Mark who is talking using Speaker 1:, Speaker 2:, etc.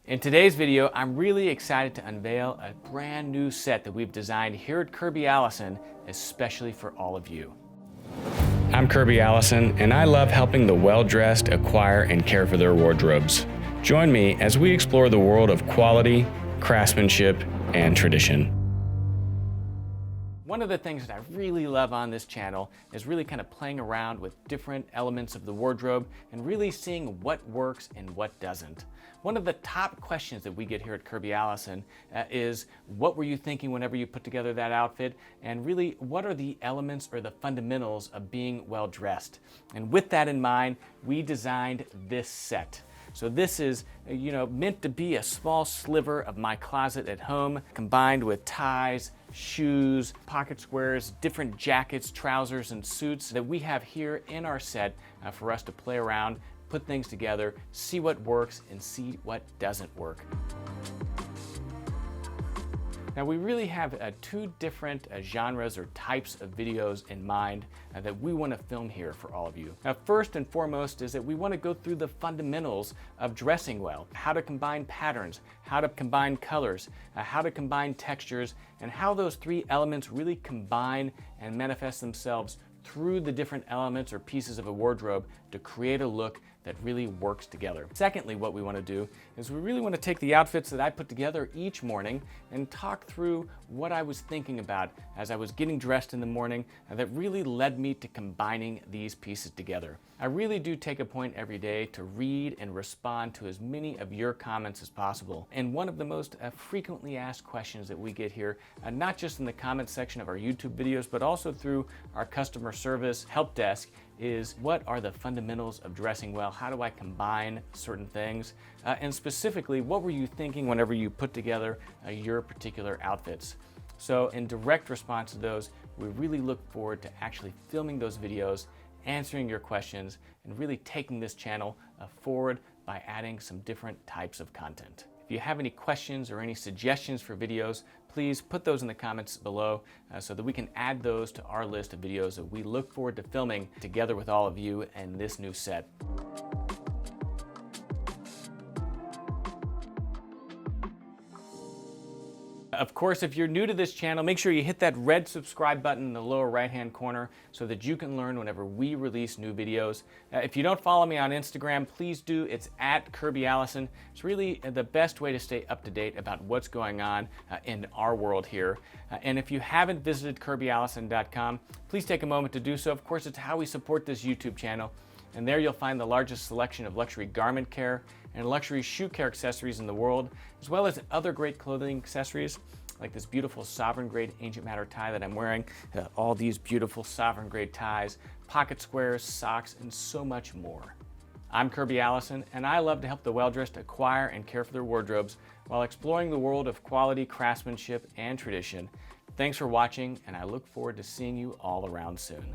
Speaker 1: In today's video, I'm really excited to unveil a brand new set that we've designed here at Kirby Allison, especially for all of you. I'm Kirby Allison, and I love helping the well-dressed acquire and care for their wardrobes. Join me as we explore the world of quality, craftsmanship, and tradition. One of the things that I really love on this channel is really kind of playing around with different elements of the wardrobe and really seeing what works and what doesn't. One of the top questions that we get here at Kirby Allison is, what were you thinking whenever you put together that outfit? And really, what are the elements or the fundamentals of being well dressed? And with that in mind, we designed this set. So this is, meant to be a small sliver of my closet at home, combined with ties, shoes, pocket squares, different jackets, trousers, and suits that we have here in our set for us to play around, put things together, see what works, and see what doesn't work. Now we really have two different genres or types of videos in mind that we want to film here for all of you. Now first and foremost is that we want to go through the fundamentals of dressing well, how to combine patterns, how to combine colors, how to combine textures, and how those three elements really combine and manifest themselves through the different elements or pieces of a wardrobe to create a look that really works together. Secondly, what we want to do is we really want to take the outfits that I put together each morning and talk through what I was thinking about as I was getting dressed in the morning that really led me to combining these pieces together. I really do take a point every day to read and respond to as many of your comments as possible. And one of the most frequently asked questions that we get here, not just in the comments section of our YouTube videos, but also through our customer service help desk, is what are the fundamentals of dressing well? How do I combine certain things? And specifically, what were you thinking whenever you put together your particular outfits? So in direct response to those, we really look forward to actually filming those videos, answering your questions, and really taking this channel forward by adding some different types of content. If you have any questions or any suggestions for videos, please put those in the comments below so that we can add those to our list of videos that we look forward to filming together with all of you in this new set. Of course, if you're new to this channel, make sure you hit that red subscribe button in the lower right-hand corner so that you can learn whenever we release new videos. If you don't follow me on Instagram, please do. It's at Kirby Allison. It's really the best way to stay up to date about what's going on in our world here. And if you haven't visited KirbyAllison.com, please take a moment to do so. Of course, it's how we support this YouTube channel. And there you'll find the largest selection of luxury garment care and luxury shoe care accessories in the world, as well as other great clothing accessories like this beautiful sovereign grade ancient matter tie that I'm wearing, all these beautiful sovereign grade ties, pocket squares, socks, and so much more. I'm Kirby Allison, and I love to help the well-dressed acquire and care for their wardrobes while exploring the world of quality, craftsmanship, and tradition. Thanks for watching, and I look forward to seeing you all around soon.